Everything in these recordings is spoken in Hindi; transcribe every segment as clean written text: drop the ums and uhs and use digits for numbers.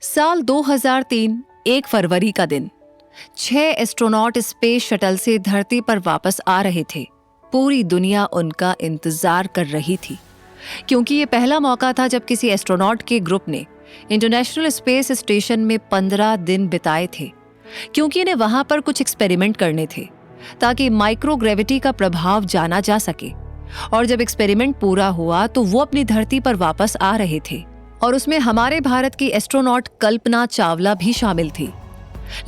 साल 2003 1 फरवरी का दिन। 6 एस्ट्रोनॉट स्पेस शटल से धरती पर वापस आ रहे थे। पूरी दुनिया उनका इंतजार कर रही थी, क्योंकि ये पहला मौका था जब किसी एस्ट्रोनॉट के ग्रुप ने इंटरनेशनल स्पेस स्टेशन में 15 दिन बिताए थे, क्योंकि इन्हें वहां पर कुछ एक्सपेरिमेंट करने थे ताकि माइक्रोग्रेविटी का प्रभाव जाना जा सके। और जब एक्सपेरिमेंट पूरा हुआ तो वो अपनी धरती पर वापस आ रहे थे, और उसमें हमारे भारत की एस्ट्रोनॉट कल्पना चावला भी शामिल थी।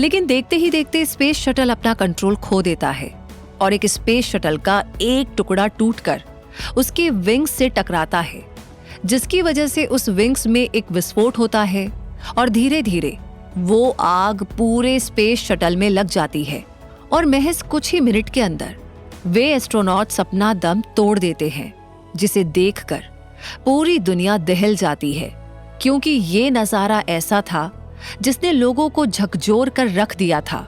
लेकिन देखते ही देखते स्पेस शटल अपना कंट्रोल खो देता है और एक स्पेस शटल का एक टुकड़ा टूटकर उसके विंग्स से टकराता है, जिसकी वजह से उस विंग्स में एक विस्फोट होता है और धीरे धीरे वो आग पूरे स्पेस शटल में लग जाती है। और महज कुछ ही मिनट के अंदर वे एस्ट्रोनॉट्स अपना दम तोड़ देते हैं, जिसे देखकर पूरी दुनिया दहल जाती है, क्योंकि ये नजारा ऐसा था जिसने लोगों को झकझोर कर रख दिया था।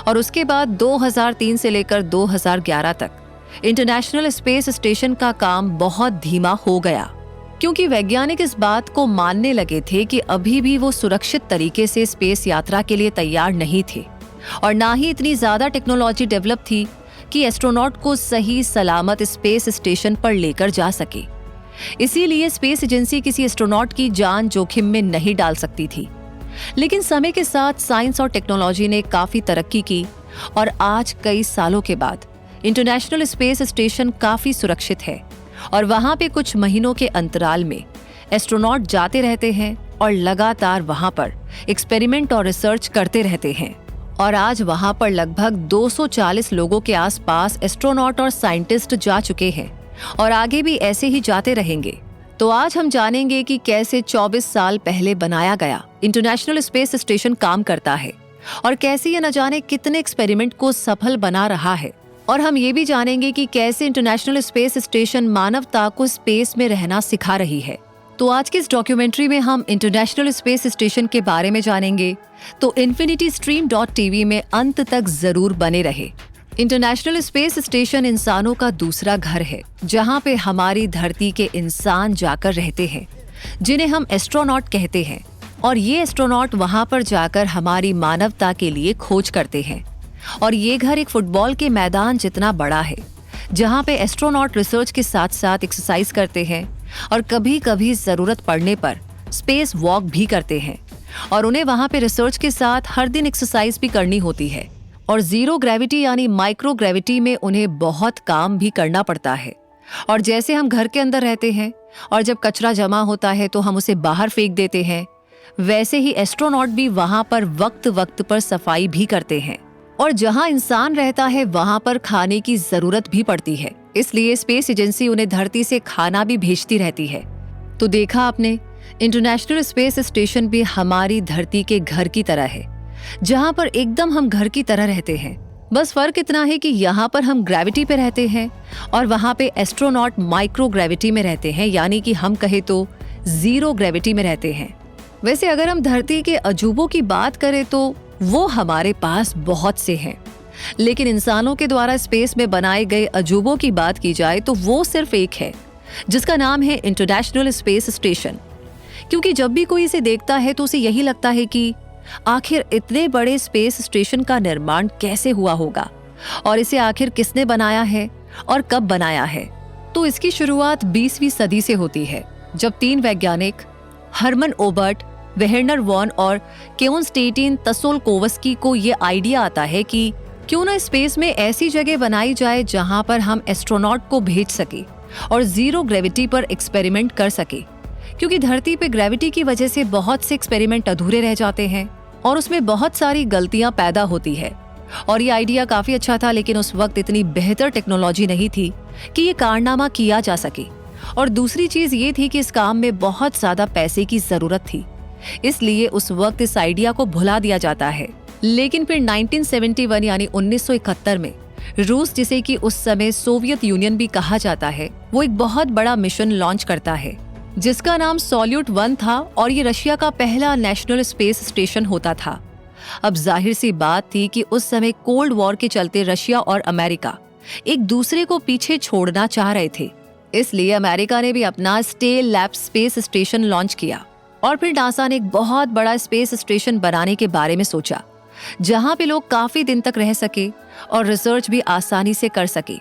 और उसके बाद 2003 से लेकर 2011 तक इंटरनेशनल स्पेस स्टेशन का काम बहुत धीमा हो गया, क्योंकि वैज्ञानिक इस बात को मानने लगे थे कि अभी भी वो सुरक्षित तरीके से स्पेस यात्रा के लिए तैयार नहीं थे, और ना ही इतनी ज्यादा टेक्नोलॉजी डेवलप थी कि एस्ट्रोनॉट को सही सलामत स्पेस स्टेशन पर लेकर जा सके। इसीलिए स्पेस एजेंसी किसी एस्ट्रोनॉट की जान जोखिम में नहीं डाल सकती थी। लेकिन समय के साथ साइंस और टेक्नोलॉजी ने काफी तरक्की की, और आज कई सालों के बाद इंटरनेशनल स्पेस स्टेशन काफी सुरक्षित है, और वहां पे कुछ महीनों के अंतराल में एस्ट्रोनॉट जाते रहते हैं और लगातार वहां पर एक्सपेरिमेंट और रिसर्च करते रहते हैं। और आज वहां पर लगभग 240 लोगों के आसपास एस्ट्रोनॉट और साइंटिस्ट जा चुके हैं, और आगे भी ऐसे ही जाते रहेंगे। तो आज हम जानेंगे कि कैसे 24 साल पहले बनाया गया इंटरनेशनल स्पेस स्टेशन काम करता है, और कैसे ये न जाने कितने एक्सपेरिमेंट को सफल बना रहा है। और हम ये भी जानेंगे कि कैसे इंटरनेशनल स्पेस स्टेशन मानवता को स्पेस में रहना सिखा रही है। तो आज की इस डॉक्यूमेंट्री में हम इंटरनेशनल स्पेस स्टेशन के बारे में जानेंगे, तो infinitystream.tv में अंत तक जरूर बने रहे। इंटरनेशनल स्पेस स्टेशन इंसानों का दूसरा घर है, जहां पे हमारी धरती के इंसान जाकर रहते हैं, जिन्हें हम एस्ट्रोनॉट कहते हैं। और ये एस्ट्रोनॉट वहां पर जाकर हमारी मानवता के लिए खोज करते हैं। और ये घर एक फुटबॉल के मैदान जितना बड़ा है, जहां पे एस्ट्रोनॉट रिसर्च के साथ साथ एक्सरसाइज करते हैं, और कभी कभी जरूरत पड़ने पर स्पेस वॉक भी करते हैं। और उन्हें वहां पे रिसर्च के साथ हर दिन एक्सरसाइज भी करनी होती है। और जीरो ग्रेविटी यानी माइक्रो ग्रेविटी में उन्हें बहुत काम भी करना पड़ता है। और जैसे हम घर के अंदर रहते हैं और जब कचरा जमा होता है तो हम उसे बाहर फेंक देते हैं, वैसे ही एस्ट्रोनॉट भी वहां पर वक्त वक्त पर सफाई भी करते हैं। और जहां इंसान रहता है वहां पर खाने की जरूरत भी पड़ती है, इसलिए स्पेस एजेंसी उन्हें धरती से खाना भी भेजती रहती है। तो देखा आपने, इंटरनेशनल स्पेस स्टेशन भी हमारी धरती के घर की तरह है, जहां पर एकदम हम घर की तरह रहते हैं। बस फर्क इतना है कि यहाँ पर हम ग्रेविटी पे रहते हैं और वहां पे एस्ट्रोनॉट माइक्रो ग्रेविटी में रहते हैं, यानी कि हम कहे तो जीरो ग्रेविटी में रहते हैं। वैसे अगर हम धरती के अजूबों की बात करें तो वो हमारे पास बहुत से हैं, लेकिन इंसानों के द्वारा स्पेस में बनाए गए अजूबों की बात की जाए तो वो सिर्फ एक है, जिसका नाम है इंटरनेशनल स्पेस स्टेशन। क्योंकि जब भी कोई इसे देखता है तो उसे यही लगता है कि आखिर इतने बड़े स्पेस स्टेशन का निर्माण कैसे हुआ होगा, और इसे आखिर किसने बनाया है और कब बनाया है। तो इसकी शुरुआत 20वीं सदी से होती है, जब 3 वैज्ञानिक हरमन ओबर्ट, वेहरनर वॉन और केओनस्टेटिन तसोलकोवस्की को ये आइडिया आता है कि क्यों ना स्पेस में ऐसी जगह बनाई जाए जहां पर हम एस्ट्रोनॉट को भेज सके और जीरो ग्रेविटी पर एक्सपेरिमेंट कर सके। क्योंकि धरती पे ग्रेविटी की वजह से बहुत से एक्सपेरिमेंट अधूरे रह जाते हैं और उसमें बहुत सारी गलतियां पैदा होती है। और ये आइडिया काफी अच्छा था, लेकिन उस वक्त इतनी बेहतर टेक्नोलॉजी नहीं थी कि ये कारनामा किया जा सके। और दूसरी चीज ये थी कि इस काम में बहुत ज्यादा पैसे की जरूरत थी, इसलिए उस वक्त इस आइडिया को भुला दिया जाता है। लेकिन फिर 1971 यानी 1971 में रूस, जिसे कि उस समय सोवियत यूनियन भी कहा जाता है, वो एक बहुत बड़ा मिशन लॉन्च करता है, जिसका नाम सोल्यूट 1 था, और ये रशिया का पहला नेशनल स्पेस स्टेशन होता था। अब जाहिर सी बात थी कि उस समय कोल्ड वॉर के चलते रशिया और अमेरिका एक दूसरे को पीछे छोड़ना चाह रहे थे, इसलिए अमेरिका ने भी अपना स्टेल लैब स्पेस स्टेशन लॉन्च किया। और फिर नासा ने एक बहुत बड़ा स्पेस स्टेशन बनाने के बारे में सोचा, जहां पे लोग काफी दिन तक रह सके और रिसर्च भी आसानी से कर सके,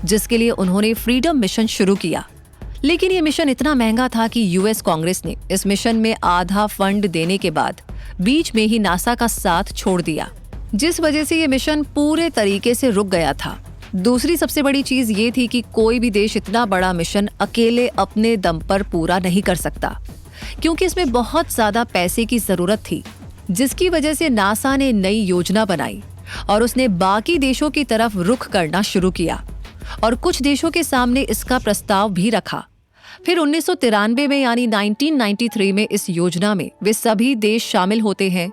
जिसके लिए उन्होंने फ्रीडम मिशन शुरू किया। लेकिन ये मिशन इतना महंगा था कि यूएस कांग्रेस ने इस मिशन में आधा फंड देने के बाद बीच में ही नासा का साथ छोड़ दिया, जिस वजह से ये मिशन पूरे तरीके से रुक गया था। दूसरी सबसे बड़ी चीज ये थी कि कोई भी देश इतना बड़ा मिशन अकेले अपने दम पर पूरा नहीं कर सकता, क्योंकि इसमें बहुत ज्यादा पैसे की जरूरत थी, जिसकी वजह से नासा ने नई योजना बनाई और उसने बाकी देशों की तरफ रुख करना शुरू किया और कुछ देशों के सामने इसका प्रस्ताव भी रखा। फिर 1993 में यानी 1993 में इस योजना में वे सभी देश शामिल होते हैं,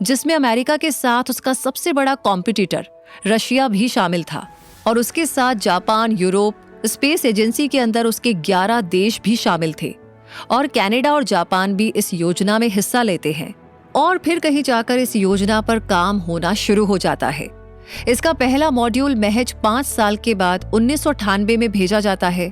जिसमें अमेरिका के साथ उसका सबसे बड़ा कॉम्पिटिटर रशिया भी शामिल था और उसके साथ जापान, यूरोप, स्पेस एजेंसी के अंदर उसके 11 देश भी शामिल थे और कनाडा और जापान भी इस योजना में हिस्सा लेते हैं। और फिर कहीं जाकर इस योजना पर काम होना शुरू हो जाता है। इसका पहला मॉड्यूल महज 5 साल के बाद 1998 में भेजा जाता है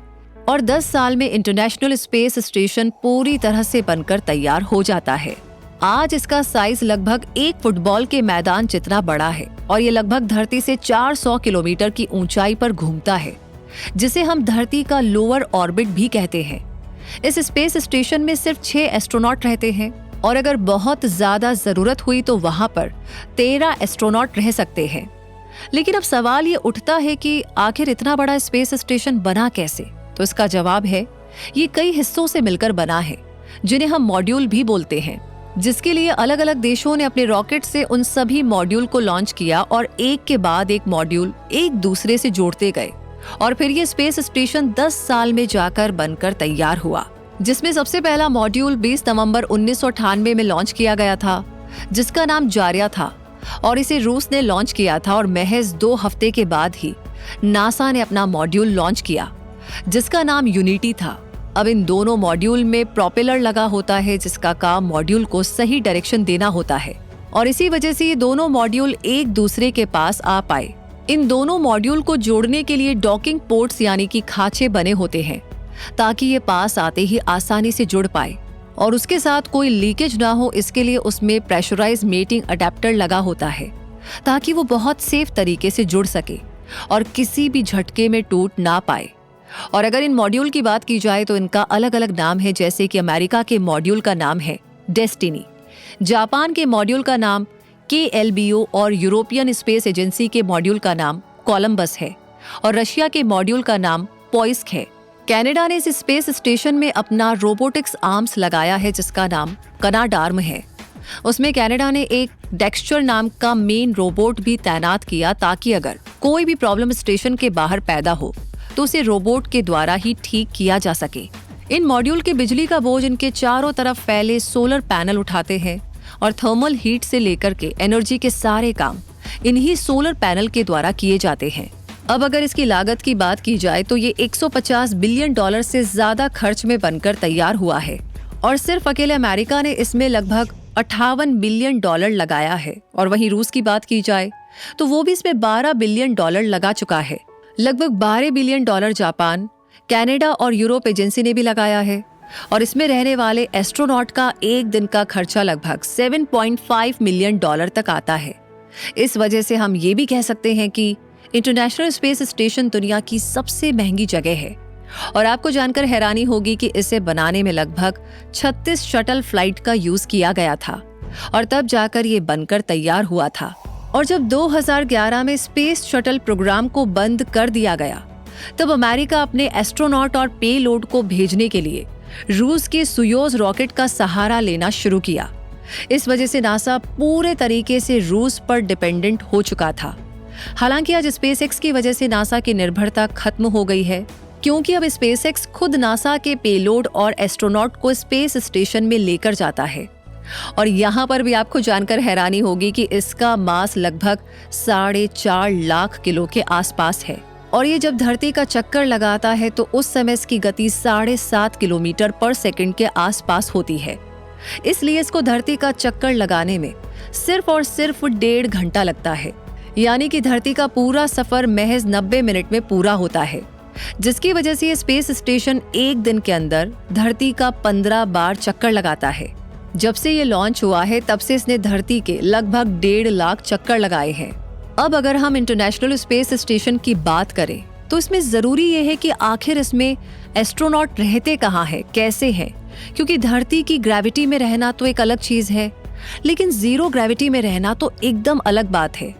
और 10 साल में इंटरनेशनल स्पेस स्टेशन पूरी तरह से बनकर तैयार हो जाता है। आज इसका साइज लगभग एक फुटबॉल के मैदान जितना बड़ा है और ये लगभग धरती से 400 किलोमीटर की ऊंचाई पर घूमता है, जिसे हम धरती का लोअर ऑर्बिट भी कहते हैं। इस स्पेस स्टेशन में सिर्फ 6 एस्ट्रोनॉट रहते हैं और अगर बहुत ज्यादा जरूरत हुई तो वहां पर 13 एस्ट्रोनॉट रह सकते हैं। लेकिन अब सवाल ये उठता है कि आखिर इतना बड़ा स्पेस स्टेशन बना कैसे? तो इसका जवाब है, ये कई हिस्सों से मिलकर बना है, जिन्हें हम मॉड्यूल भी बोलते हैं, जिसके लिए अलग अलग देशों ने अपने रॉकेट से उन सभी मॉड्यूल को लॉन्च किया और एक के बाद एक मॉड्यूल एक दूसरे से जोड़ते गए और फिर ये स्पेस स्टेशन 10 साल में जाकर बनकर तैयार हुआ, जिसमें सबसे पहला मॉड्यूल 20 नवंबर 1998 में लॉन्च किया गया था, जिसका नाम जारिया था और इसे रूस ने लॉन्च किया था और महज 2 हफ्ते के बाद ही नासा ने अपना मॉड्यूल लॉन्च किया, जिसका नाम यूनिटी था। अब इन दोनों मॉड्यूल में प्रोपेलर लगा होता है, जिसका काम मॉड्यूल को सही डायरेक्शन देना होता है और इसी वजह से ये दोनों मॉड्यूल एक दूसरे के पास आ पाए। इन दोनों मॉड्यूल को जोड़ने के लिए डॉकिंग पोर्ट्स यानी कि खांचे बने होते हैं, ताकि ये पास आते ही आसानी से जुड़ पाए और उसके साथ कोई लीकेज ना हो, इसके लिए उसमें प्रेशराइज मेटिंग अडेप्टर लगा होता है, ताकि वो बहुत सेफ तरीके से जुड़ सके और किसी भी झटके में टूट ना पाए। और अगर इन मॉड्यूल की बात की जाए तो इनका अलग अलग नाम है, जैसे कि अमेरिका के मॉड्यूल का नाम है डेस्टिनी, जापान के मॉड्यूल का नाम KLBO और यूरोपियन स्पेस एजेंसी के मॉड्यूल का नाम कोलंबस है और रशिया के मॉड्यूल का नाम पॉइस्क है। कनाडा ने इस स्पेस स्टेशन में अपना रोबोटिक्स आर्म्स लगाया है, जिसका नाम कनाडार्म है। उसमें कनाडा ने एक डेक्स्चर नाम का मेन रोबोट भी तैनात किया, ताकि अगर कोई भी प्रॉब्लम स्टेशन के बाहर पैदा हो तो उसे रोबोट के द्वारा ही ठीक किया जा सके। इन मॉड्यूल के बिजली का बोझ इनके चारों तरफ फैले सोलर पैनल उठाते हैं और थर्मल हीट से लेकर के एनर्जी के सारे काम इन्हीं सोलर पैनल के द्वारा किए जाते हैं। अब अगर इसकी लागत की बात की जाए तो ये $150 बिलियन से ज्यादा खर्च में बनकर तैयार हुआ है और सिर्फ अकेले अमेरिका ने इसमें लगभग $58 बिलियन लगाया है और वहीं रूस की बात की जाए तो वो भी इसमें $12 बिलियन लगा चुका है। लगभग $12 बिलियन जापान, कनाडा और यूरोप एजेंसी ने भी लगाया है और इसमें रहने वाले एस्ट्रोनॉट का एक दिन का खर्चा लगभग $7.5 मिलियन तक आता है। इस वजह से हम ये भी कह सकते हैं कि इंटरनेशनल स्पेस स्टेशन दुनिया की सबसे महंगी जगह है और आपको जानकर हैरानी होगी कि इसे बनाने में लगभग 36 शटल फ्लाइट का यूज किया गया था और तब जाकर ये बनकर तैयार हुआ था। और जब 2011 में स्पेस शटल प्रोग्राम को बंद कर दिया गया, तब अमेरिका अपने एस्ट्रोनॉट और पेलोड को भेजने के लिए रूस के सुयोज रॉकेट का सहारा लेना शुरू किया। इस वजह से नासा पूरे तरीके से रूस पर डिपेंडेंट हो चुका था। हालांकि आज स्पेसएक्स की वजह से नासा की निर्भरता खत्म हो गई है, क्योंकि अब स्पेसएक्स खुद नासा के पेलोड और एस्ट्रोनॉट को स्पेस स्टेशन में लेकर जाता है। और यहाँ पर भी आपको जानकर हैरानी होगी कि इसका मास लगभग 4.5 लाख किलो के आसपास है और ये जब धरती का चक्कर लगाता है तो उस समय इसकी गति 7.5 किलोमीटर पर सेकंड के आसपास होती है। इसलिए इसको धरती का चक्कर लगाने में सिर्फ और सिर्फ 1.5 घंटा लगता है, यानी कि धरती का पूरा सफर महज 90 मिनट में पूरा होता है, जिसकी वजह से ये स्पेस स्टेशन एक दिन के अंदर धरती का 15 बार चक्कर लगाता है। जब से ये लॉन्च हुआ है तब से इसने धरती के लगभग 1.5 लाख चक्कर लगाए हैं। अब अगर हम इंटरनेशनल स्पेस स्टेशन की बात करें तो इसमें जरूरी ये है कि आखिर इसमें एस्ट्रोनॉट रहते कहाँ हैं, कैसे हैं, क्योंकि धरती की ग्रेविटी में रहना तो एक अलग चीज है, लेकिन जीरो ग्रेविटी में रहना तो एकदम अलग बात है।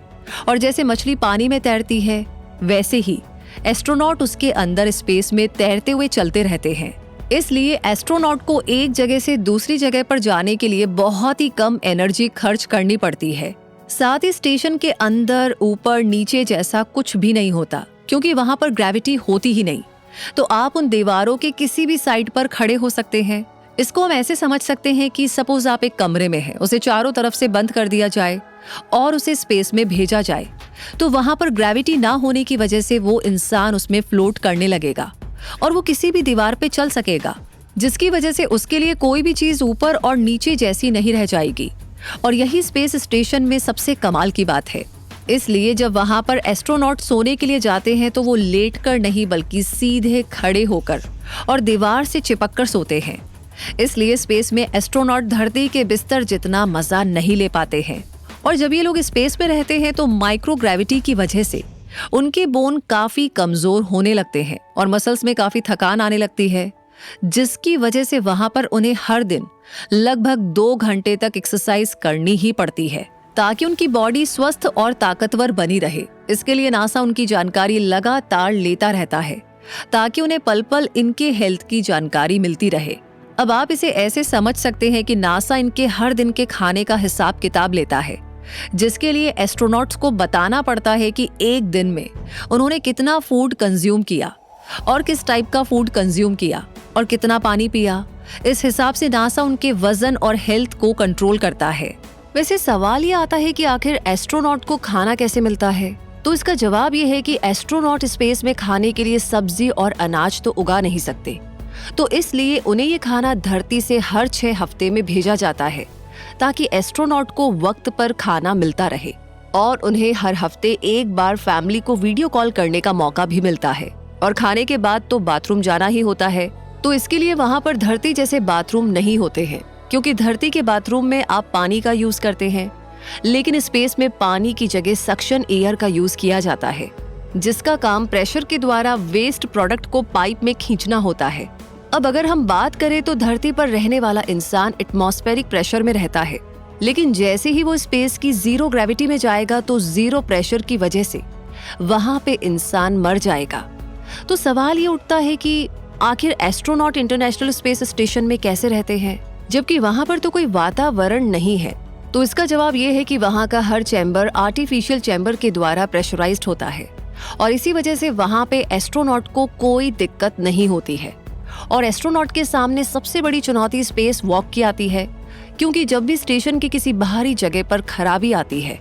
और जैसे मछली पानी में तैरती है वैसे ही एस्ट्रोनॉट उसके अंदर स्पेस में तैरते हुए चलते रहते हैं। इसलिए एस्ट्रोनॉट को एक जगह से दूसरी जगह पर जाने के लिए बहुत ही कम एनर्जी खर्च करनी पड़ती है। साथ ही स्टेशन के अंदर ऊपर नीचे जैसा कुछ भी नहीं होता, क्योंकि वहां पर ग्रेविटी होती ही नहीं। तो आप उन दीवारों के किसी भी साइड पर खड़े हो सकते हैं। इसको हम ऐसे समझ सकते हैं कि सपोज आप एक कमरे में हैं, उसे चारों तरफ से बंद कर दिया जाए और उसे स्पेस में भेजा जाए, तो वहां पर ग्रेविटी ना होने की वजह से वो इंसान उसमें फ्लोट करने लगेगा और वो किसी भी दीवार पे चल सकेगा, जिसकी वजह से उसके लिए कोई भी चीज ऊपर और नीचे जैसी नहीं रह जाएगी। और यही स्पेस स्टेशन में सबसे कमाल की बात है। इसलिए जब वहां पर एस्ट्रोनॉट सोने के लिए जाते हैं तो वो लेटकर नहीं बल्कि सीधे खड़े होकर और दीवार से चिपककर सोते हैं। इसलिए स्पेस में एस्ट्रोनॉट धरती के बिस्तर जितना मजा नहीं ले पाते हैं। और जब ये लोग स्पेस में रहते हैं तो माइक्रोग्रेविटी की वजह से उनके बोन काफी कमजोर होने लगते हैं और मसल्स में काफी थकान आने लगती है, जिसकी वजह से वहां पर उन्हें हर दिन लगभग 2 घंटे तक एक्सरसाइज करनी ही पड़ती है ताकि उनकी बॉडी स्वस्थ और ताकतवर बनी रहे। इसके लिए नासा उनकी जानकारी लगातार लेता रहता है ताकि उन्हें पल पल इनके हेल्थ की जानकारी मिलती रहे। अब आप इसे ऐसे समझ सकते हैं कि नासा इनके हर दिन के खाने का हिसाब किताब लेता है, जिसके लिए एस्ट्रोनॉट्स को बताना पड़ता है कि एक दिन में उन्होंने कितना फूड कंज्यूम किया और किस टाइप का फूड कंज्यूम किया और कितना पानी पिया। इस हिसाब से नासा उनके वजन और हेल्थ को कंट्रोल करता है। वैसे सवाल ये आता है कि आखिर एस्ट्रोनॉट को खाना कैसे मिलता है? तो इसका जवाब ये है कि एस्ट्रोनॉट स्पेस में खाने के लिए सब्जी और अनाज तो उगा नहीं सकते, तो इसलिए उन्हें ये खाना धरती से हर 6 हफ्ते में भेजा जाता है ताकि एस्ट्रोनॉट को वक्त पर खाना मिलता रहे और उन्हें हर हफ्ते एक बार फैमिली को वीडियो कॉल करने का मौका भी मिलता है। और खाने के बाद तो बाथरूम जाना ही होता है, तो इसके लिए वहां पर धरती जैसे बाथरूम नहीं होते हैं, क्योंकि धरती के बाथरूम में आप पानी का यूज करते हैं, लेकिन स्पेस में पानी की जगह सक्शन एयर का यूज किया जाता है, जिसका काम प्रेशर के द्वारा वेस्ट प्रोडक्ट को पाइप में खींचना होता है। अब अगर हम बात करें तो धरती पर रहने वाला इंसान एटमॉस्फेरिक प्रेशर में रहता है, लेकिन जैसे ही वो स्पेस की जीरो ग्रेविटी में जाएगा तो जीरो प्रेशर की वजह से वहां पे इंसान मर जाएगा। तो सवाल ये उठता है कि आखिर एस्ट्रोनॉट इंटरनेशनल स्पेस स्टेशन में कैसे रहते हैं, जबकि वहां पर तो कोई वातावरण नहीं है? तो इसका जवाब ये है कि वहां का हर चैम्बर आर्टिफिशियल चैम्बर के द्वारा प्रेशराइज्ड होता है और इसी वजह से वहां पे एस्ट्रोनॉट को कोई दिक्कत नहीं होती है। और एस्ट्रोनॉट के सामने सबसे बड़ी चुनौती स्पेस वॉक की आती है, क्योंकि जब भी स्टेशन की किसी बाहरी जगह पर खराबी आती है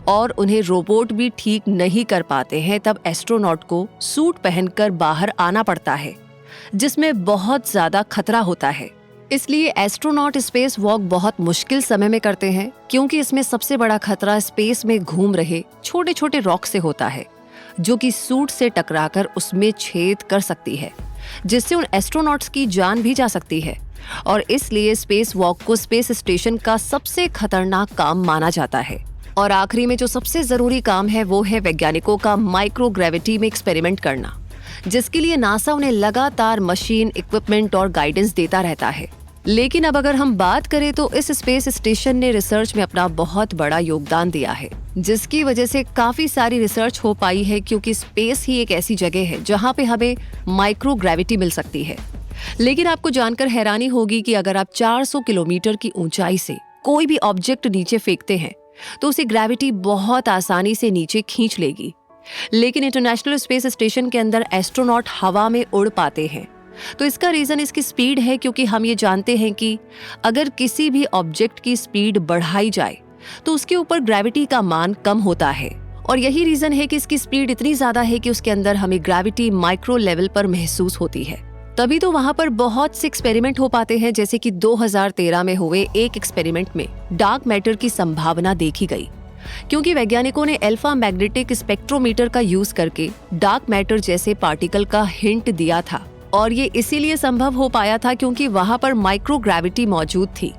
और उन्हें रोबोट भी ठीक नहीं कर पाते हैं, तब एस्ट्रोनॉट को सूट पहनकर बाहर आना पड़ता है, जिसमें बहुत ज्यादा खतरा होता है। इसलिए एस्ट्रोनॉट स्पेस वॉक बहुत मुश्किल समय में करते हैं, क्योंकि इसमें सबसे बड़ा खतरा स्पेस में घूम रहे छोटे छोटे रॉक से होता है, जो कि सूट से टकराकर उसमें छेद कर सकती है, जिससे उन एस्ट्रोनॉट्स की जान भी जा सकती है। और इसलिए स्पेस वॉक को स्पेस स्टेशन का सबसे खतरनाक काम माना जाता है। और आखिरी में जो सबसे जरूरी काम है वो है वैज्ञानिकों का माइक्रोग्रेविटी में एक्सपेरिमेंट करना, जिसके लिए नासा उन्हें लगातार मशीन, इक्विपमेंट और गाइडेंस देता रहता है। लेकिन अब अगर हम बात करें तो इस स्पेस स्टेशन ने रिसर्च में अपना बहुत बड़ा योगदान दिया है, जिसकी वजह से काफी सारी रिसर्च हो पाई है, क्योंकि स्पेस ही एक ऐसी जगह है जहां पे हमें माइक्रोग्रेविटी मिल सकती है। लेकिन आपको जानकर हैरानी होगी कि अगर आप 400 किलोमीटर की ऊंचाई से कोई भी ऑब्जेक्ट नीचे फेंकते हैं तो उसे ग्रेविटी बहुत आसानी से नीचे खींच लेगी। लेकिन इंटरनेशनल स्पेस स्टेशन के अंदर एस्ट्रोनॉट हवा में उड़ पाते हैं, तो इसका रीजन इसकी स्पीड है, क्योंकि हम ये जानते हैं कि अगर किसी भी ऑब्जेक्ट की स्पीड बढ़ाई जाए तो उसके ऊपर ग्रेविटी का मान कम होता है। और यही रीजन है कि इसकी स्पीड इतनी ज्यादा है कि उसके अंदर हमें ग्रेविटी माइक्रो लेवल पर महसूस होती है। तभी तो वहां पर बहुत से एक्सपेरिमेंट हो पाते हैं, जैसे कि 2013 में हुए एक एक्सपेरिमेंट में डार्क मैटर की संभावना देखी गई, क्योंकि वैज्ञानिकों ने अल्फा मैग्नेटिक स्पेक्ट्रोमीटर का यूज करके डार्क मैटर जैसे पार्टिकल का हिंट दिया था। और ये इसीलिए संभव हो पाया था क्योंकि वहां पर माइक्रोग्रेविटी मौजूद थी।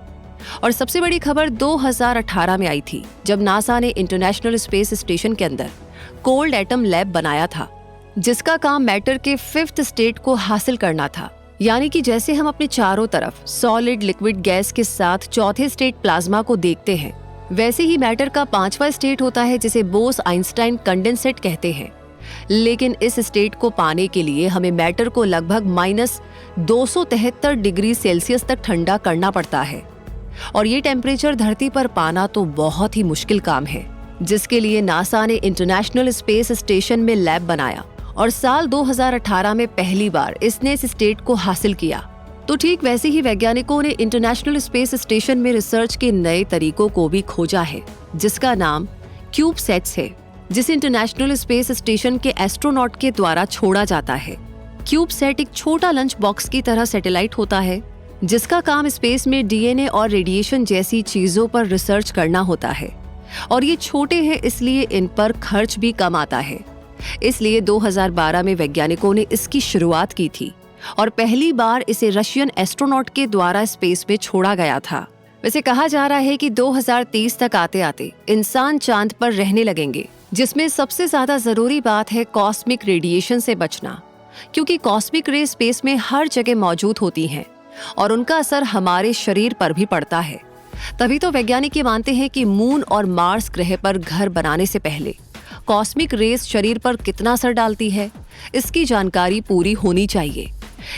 और सबसे बड़ी खबर 2018 में आई थी, जब नासा ने इंटरनेशनल स्पेस स्टेशन के अंदर कोल्ड एटम लैब बनाया था, जिसका काम मैटर के 5th स्टेट को हासिल करना था। यानी कि जैसे हम अपने चारों तरफ सॉलिड लिक्विड गैस के साथ चौथे स्टेट प्लाज्मा को देखते हैं, वैसे ही मैटर का 5वां स्टेट होता है, जिसे बोस आइंस्टाइन कंडेंसेट कहते हैं। लेकिन इस स्टेट को पाने के लिए हमें मैटर को लगभग -273 डिग्री सेल्सियस तक ठंडा करना पड़ता है, और ये टेम्परेचर धरती पर पाना तो बहुत ही मुश्किल काम है, जिसके लिए नासा ने इंटरनेशनल स्पेस स्टेशन में लैब बनाया और साल 2018 में पहली बार इसने इस स्टेट को हासिल किया। तो ठीक वैसे ही वैज्ञानिकों ने इंटरनेशनल स्पेस स्टेशन में रिसर्च के नए तरीकों को भी खोजा है, जिसका नाम क्यूबसैट्स है, जिसे इंटरनेशनल स्पेस स्टेशन के एस्ट्रोनॉट के द्वारा छोड़ा जाता है। क्यूबसैट एक छोटा लंच बॉक्स की तरह सैटेलाइट होता है, जिसका काम स्पेस में डीएनए और रेडिएशन जैसी चीजों पर रिसर्च करना होता है। और ये छोटे हैं, इसलिए इन पर खर्च भी कम आता है। इसलिए 2012 में वैज्ञानिकों ने इसकी शुरुआत की थी और पहली बार इसे रशियन एस्ट्रोनॉट के द्वारा स्पेस में छोड़ा गया था। वैसे कहा जा रहा है कि 2030 तक आते आते इंसान चांद पर रहने लगेंगे, जिसमें सबसे ज्यादा जरूरी बात है कॉस्मिक रेडिएशन से बचना, क्योंकि कॉस्मिक रे स्पेस में हर जगह मौजूद होती हैं और उनका असर हमारे शरीर पर भी पड़ता है। तभी तो वैज्ञानिक ये मानते हैं कि मून और मार्स ग्रह पर घर बनाने से पहले कॉस्मिक रेस शरीर पर कितना असर डालती है, इसकी जानकारी पूरी होनी चाहिए।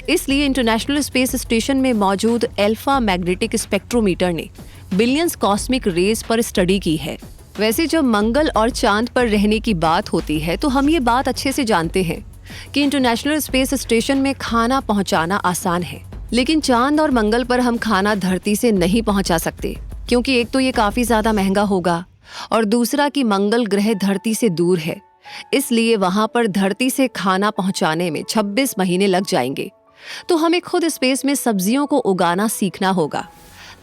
इसलिए इंटरनेशनल स्पेस स्टेशन में मौजूद अल्फा मैग्नेटिक स्पेक्ट्रोमीटर ने बिलियंस कॉस्मिक रेस पर स्टडी की है। वैसे जब मंगल और चांद पर रहने की बात होती है, तो हम ये बात अच्छे से जानते हैं कि इंटरनेशनल स्पेस स्टेशन में खाना पहुंचाना आसान है, लेकिन चांद और मंगल पर हम खाना धरती से नहीं पहुंचा सकते, क्योंकि एक तो ये काफी ज्यादा महंगा होगा और दूसरा कि मंगल ग्रह धरती से दूर है। इसलिए वहां पर धरती से खाना पहुंचाने में 26 महीने लग जाएंगे। तो हमें खुद स्पेस में सब्जियों को उगाना सीखना होगा,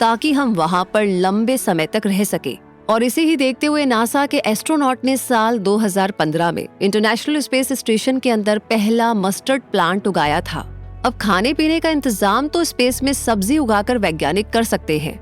ताकि हम वहां पर लंबे समय तक रह सके। और इसे ही देखते हुए नासा के एस्ट्रोनॉट ने साल 2015 में इंटरनेशनल स्पेस स्टेशन के अंदर पहला मस्टर्ड प्लांट उगाया था। अब खाने पीने का इंतजाम तो स्पेस में सब्जी उगाकर वैज्ञानिक कर सकते हैं,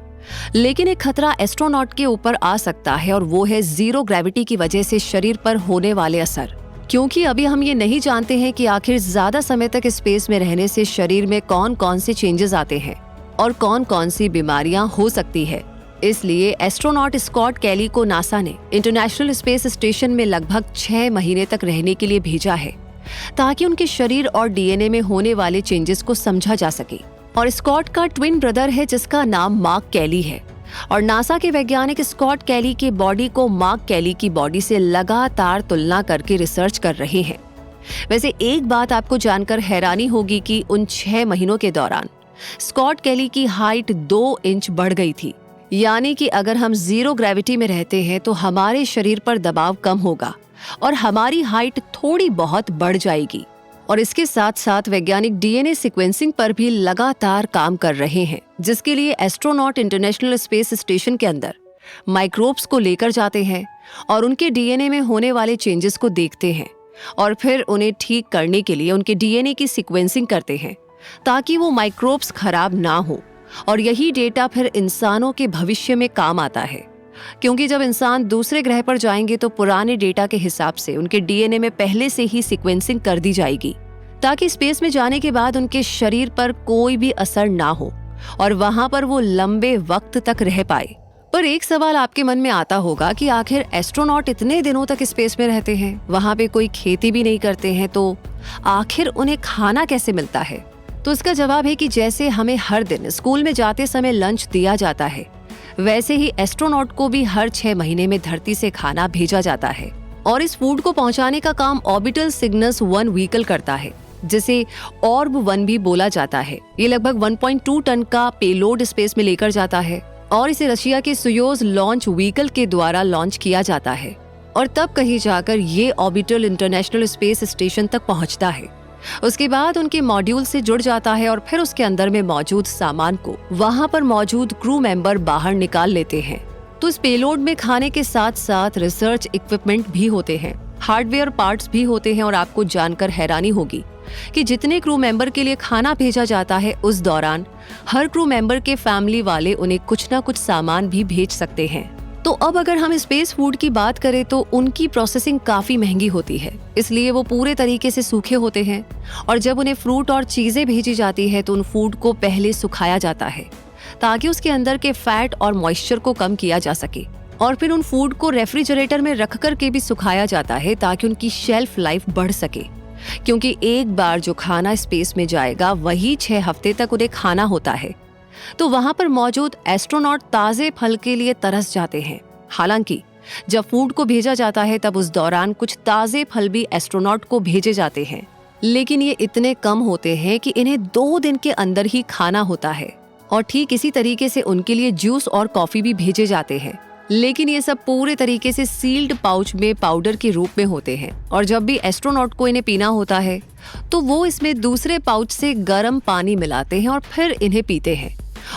लेकिन एक खतरा एस्ट्रोनॉट के ऊपर आ सकता है, और वो है जीरो ग्रेविटी की वजह से शरीर पर होने वाले असर। क्योंकि अभी हम ये नहीं जानते हैं कि आखिर ज्यादा समय तक स्पेस में रहने से शरीर में कौन कौन से चेंजेस आते हैं और कौन कौन सी बीमारियां हो सकती है। इसलिए एस्ट्रोनॉट स्कॉट कैली को नासा ने इंटरनेशनल स्पेस स्टेशन में लगभग 6 महीने तक रहने के लिए भेजा है, ताकि उनके शरीर और डीएनए में होने वाले चेंजेस को समझा जा सके। और स्कॉट का ट्विन ब्रदर है, जिसका नाम मार्क कैली है, और नासा के वैज्ञानिक स्कॉट कैली के बॉडी को मार्क कैली की बॉडी से लगातार तुलना करके रिसर्च कर रहे हैं। वैसे एक बात आपको जानकर हैरानी होगी कि उन 6 महीनों के दौरान स्कॉट कैली की हाइट 2 इंच बढ़ गई थी। यानी कि अगर हम जीरो ग्रेविटी में रहते हैं तो हमारे शरीर पर दबाव कम होगा और हमारी हाइट थोड़ी बहुत बढ़ जाएगी। और इसके साथ साथ वैज्ञानिक डीएनए सीक्वेंसिंग पर भी लगातार काम कर रहे हैं, जिसके लिए एस्ट्रोनॉट इंटरनेशनल स्पेस स्टेशन के अंदर माइक्रोब्स को लेकर जाते हैं और उनके डीएनए में होने वाले चेंजेस को देखते हैं, और फिर उन्हें ठीक करने के लिए उनके डीएनए की सीक्वेंसिंग करते हैं, ताकि वो माइक्रोब्स खराब ना हो। और यही डेटा फिर इंसानों के भविष्य में काम आता है, क्योंकि जब इंसान दूसरे ग्रह पर जाएंगे तो पुराने डेटा के हिसाब से उनके डीएनए में पहले से ही सीक्वेंसिंग कर दी जाएगी, ताकि स्पेस में जाने के बाद उनके शरीर पर कोई भी असर ना हो और वहां पर वो लंबे वक्त तक रह पाए। पर एक सवाल आपके मन में आता होगा कि आखिर एस्ट्रोनॉट इतने दिनों तक स्पेस में रहते हैं, वहां पे कोई खेती भी नहीं करते हैं, तो आखिर उन्हें खाना कैसे मिलता है? तो इसका जवाब है कि जैसे हमें हर दिन स्कूल में जाते समय लंच दिया जाता है, वैसे ही एस्ट्रोनॉट को भी हर 6 महीने में धरती से खाना भेजा जाता है। और इस फूड को पहुंचाने का काम ऑर्बिटल सिग्नस 1 व्हीकल करता है, जिसे ऑर्ब 1 भी बोला जाता है। ये लगभग 1.2 टन का पेलोड स्पेस में लेकर जाता है और इसे रशिया के सुयोज लॉन्च व्हीकल के द्वारा लॉन्च किया जाता है, और तब कहीं जाकर ये ऑर्बिटल इंटरनेशनल स्पेस स्टेशन तक पहुंचता है। उसके बाद उनके मॉड्यूल से जुड़ जाता है और फिर उसके अंदर में मौजूद सामान को वहां पर मौजूद क्रू मेंबर बाहर निकाल लेते हैं। तो इस पेलोड में खाने के साथ साथ रिसर्च इक्विपमेंट भी होते हैं, हार्डवेयर पार्ट्स भी होते हैं और आपको जानकर हैरानी होगी कि जितने क्रू मेंबर के लिए खाना भेजा जाता है उस दौरान हर क्रू मेंबर के फैमिली वाले उन्हें कुछ ना कुछ सामान भी भेज सकते हैं। तो अब अगर हम स्पेस फूड की बात करें तो उनकी प्रोसेसिंग काफी महंगी होती है, इसलिए वो पूरे तरीके से सूखे होते हैं और जब उन्हें फ्रूट और चीजें भेजी जाती है तो उन फूड को पहले सुखाया जाता है ताकि उसके अंदर के फैट और मॉइस्चर को कम किया जा सके और फिर उन फूड को रेफ्रिजरेटर में रख कर के भी सुखाया जाता है ताकि उनकी शेल्फ लाइफ बढ़ सके, क्योंकि एक बार जो खाना स्पेस में जाएगा वही 6 हफ्ते तक उन्हें खाना होता है। तो वहां पर मौजूद एस्ट्रोनॉट ताजे फल के लिए तरस जाते हैं। हालांकि जब फूड को भेजा जाता है तब उस दौरान कुछ ताजे फल भी एस्ट्रोनॉट को भेजे जाते हैं, लेकिन ये इतने कम होते हैं कि इन्हें 2 दिन के अंदर ही खाना होता है। और ठीक इसी तरीके से उनके लिए जूस और कॉफी भी भेजे जाते हैं, लेकिन ये सब पूरे तरीके से सील्ड पाउच में पाउडर के रूप में होते हैं और जब भी एस्ट्रोनॉट को इन्हें पीना होता है तो वो इसमें दूसरे पाउच से गर्म पानी मिलाते हैं और फिर इन्हें पीते हैं।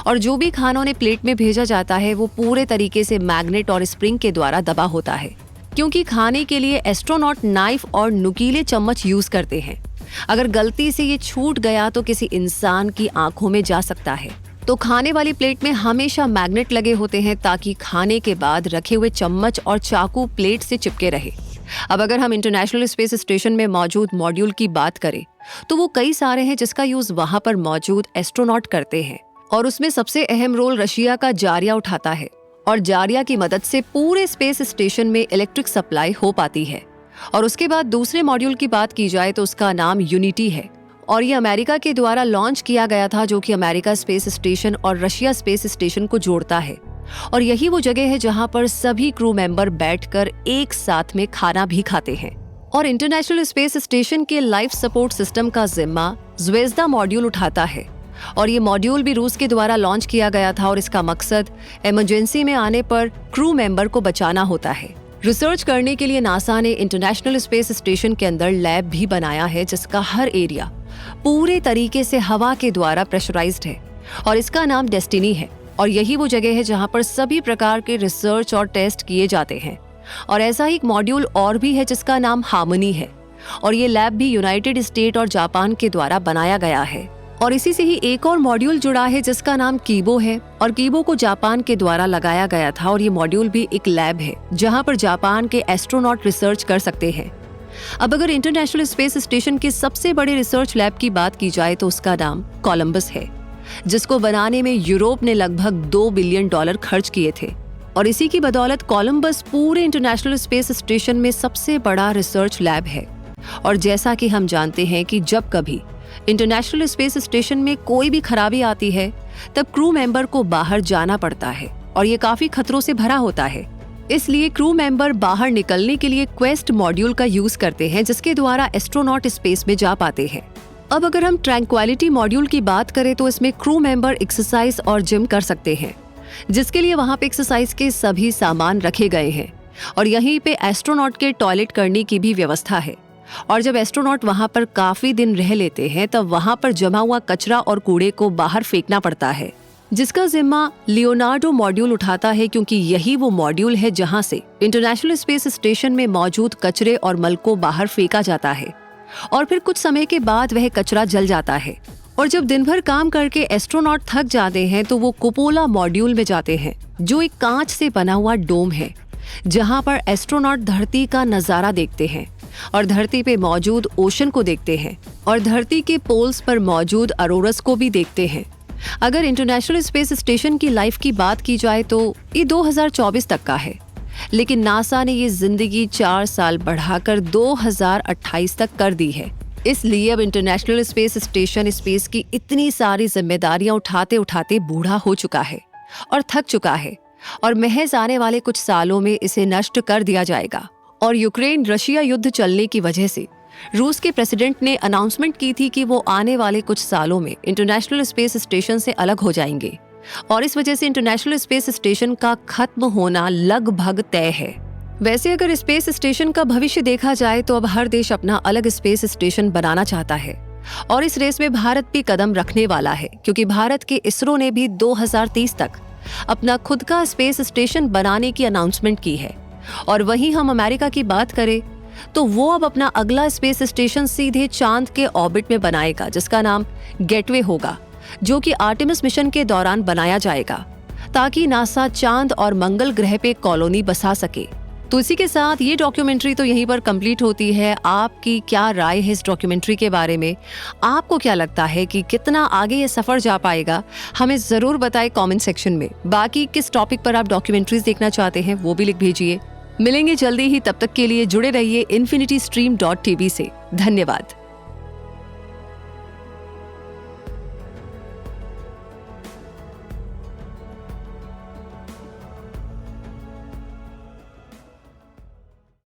और जो भी खाना उन्हें प्लेट में भेजा जाता है वो पूरे तरीके से मैग्नेट और स्प्रिंग के द्वारा दबा होता है, क्योंकि खाने के लिए एस्ट्रोनॉट नाइफ और नुकीले चम्मच यूज करते हैं। अगर गलती से ये छूट गया तो किसी इंसान की आंखों में जा सकता है। तो खाने वाली प्लेट में हमेशा मैग्नेट लगे होते हैं ताकि खाने के बाद रखे हुए चम्मच और चाकू प्लेट से चिपके रहे। अब अगर हम इंटरनेशनल स्पेस स्टेशन में मौजूद मॉड्यूल की बात करें तो वो कई सारे हैं जिसका यूज वहां पर मौजूद एस्ट्रोनॉट करते हैं और उसमें सबसे अहम रोल रशिया का जारिया उठाता है और जारिया की मदद से पूरे स्पेस स्टेशन में इलेक्ट्रिक सप्लाई हो पाती है। और उसके बाद दूसरे मॉड्यूल की बात की जाए तो उसका नाम यूनिटी है और ये अमेरिका के द्वारा लॉन्च किया गया था, जो कि अमेरिका स्पेस स्टेशन और रशिया स्पेस स्टेशन को जोड़ता है। और यही वो जगह है जहां पर सभी क्रू मेंबर बैठकर एक साथ में खाना भी खाते हैं। और इंटरनेशनल स्पेस स्टेशन के लाइफ सपोर्ट सिस्टम का जिम्मा ज़्वेज़दा मॉड्यूल उठाता है और ये मॉड्यूल भी रूस के द्वारा लॉन्च किया गया था और इसका मकसद इमरजेंसी में आने पर क्रू मेंबर को बचाना होता है। रिसर्च करने के लिए नासा ने इंटरनेशनल स्पेस स्टेशन के अंदर लैब भी बनाया है जिसका हर एरिया पूरे तरीके से हवा के द्वारा प्रेशराइज्ड है और इसका नाम डेस्टिनी है। और यही वो जगह है जहां पर सभी प्रकार के रिसर्च और टेस्ट किए जाते हैं। और ऐसा ही एक मॉड्यूल और भी है जिसका नाम हार्मनी है और ये लैब भी यूनाइटेड स्टेट और जापान के द्वारा बनाया गया है। और इसी से ही एक और मॉड्यूल जुड़ा है जिसका नाम कीबो है और कीबो को जापान के द्वारा लगाया गया था और ये मॉड्यूल भी एक लैब है जहां पर जापान के एस्ट्रोनॉट रिसर्च कर सकते हैं। अब अगर इंटरनेशनल स्पेस स्टेशन के सबसे बड़े रिसर्च लैब की बात की जाए तो उसका नाम कोलंबस है, जिसको बनाने में यूरोप ने लगभग $2 बिलियन खर्च किए थे। और इसी की बदौलत कोलंबस पूरे इंटरनेशनल स्पेस स्टेशन में सबसे बड़ा रिसर्च लैब है। और जैसा कि हम जानते हैं कि जब कभी इंटरनेशनल स्पेस स्टेशन में कोई भी खराबी आती है तब क्रू मेंबर को बाहर जाना पड़ता है और ये काफी खतरों से भरा होता है। इसलिए क्रू मेंबर बाहर निकलने के लिए क्वेस्ट मॉड्यूल का यूज करते हैं जिसके द्वारा एस्ट्रोनॉट स्पेस में जा पाते हैं। अब अगर हम ट्रैंक्विलिटी मॉड्यूल की बात करें तो इसमें क्रू मेंबर एक्सरसाइज और जिम कर सकते हैं, जिसके लिए वहां पे एक्सरसाइज के सभी सामान रखे गए हैं और यहीं पे एस्ट्रोनॉट के टॉयलेट करने की भी व्यवस्था है। और जब एस्ट्रोनॉट वहां पर काफी दिन रह लेते हैं तब वहां पर जमा हुआ कचरा और कूड़े को बाहर फेंकना पड़ता है, जिसका जिम्मा लियोनार्डो मॉड्यूल उठाता है, क्योंकि यही वो मॉड्यूल है जहां से इंटरनेशनल स्पेस स्टेशन में मौजूद कचरे और मल को बाहर फेंका जाता है और फिर कुछ समय के बाद वह कचरा जल जाता है। और जब दिन भर काम करके एस्ट्रोनॉट थक जाते हैं तो वो कुपोला मॉड्यूल में जाते हैं, जो एक कांच से बना हुआ डोम है जहां पर एस्ट्रोनॉट धरती का नजारा देखते हैं और धरती पे मौजूद ओशन को देखते हैं और धरती के पोल्स पर मौजूद अरोरस को भी देखते हैं। अगर इंटरनेशनल स्पेस स्टेशन की लाइफ की बात की जाए तो ये 2024 तक का है, लेकिन नासा ने ये जिंदगी 4 साल बढ़ाकर 2028 तक कर दी है। इसलिए अब इंटरनेशनल स्पेस स्टेशन स्पेस की इतनी सारी जिम्मेदारियां उठाते उठाते बूढ़ा हो चुका है और थक चुका है और महज आने वाले कुछ सालों में इसे नष्ट कर दिया जाएगा। और यूक्रेन रशिया युद्ध चलने की वजह से रूस के प्रेसिडेंट ने अनाउंसमेंट की थी कि वो आने वाले कुछ सालों में इंटरनेशनल स्पेस स्टेशन से अलग हो जाएंगे और इस वजह से इंटरनेशनल स्पेस स्टेशन का खत्म होना लगभग तय है। वैसे अगर स्पेस स्टेशन का भविष्य देखा जाए तो अब हर देश अपना अलग स्पेस स्टेशन बनाना चाहता है और इस रेस में भारत भी कदम रखने वाला है, क्योंकि भारत के इसरो ने भी 2030 तक अपना खुद का स्पेस स्टेशन बनाने की अनाउंसमेंट की है। और वहीं हम अमेरिका की बात करें तो वो अब अपना अगला स्पेस स्टेशन सीधे चांद के ऑर्बिट में बनाएगा, जिसका नाम गेटवे होगा, जो कि आर्टेमिस मिशन के दौरान बनाया जाएगा ताकि नासा चांद और मंगल ग्रह पे कॉलोनी बसा सके। तो इसी के साथ ये डॉक्यूमेंट्री तो यहीं पर कंप्लीट होती है। आपकी क्या राय है इस डॉक्यूमेंट्री के बारे में? आपको क्या लगता है कि कितना आगे ये सफर जा पाएगा? हमें जरूर बताएं कमेंट सेक्शन में। बाकी किस टॉपिक पर आप डॉक्यूमेंट्रीज देखना चाहते हैं वो भी लिख भेजिए। मिलेंगे जल्दी ही, तब तक के लिए जुड़े रहिए infinitystream.tv से। धन्यवाद।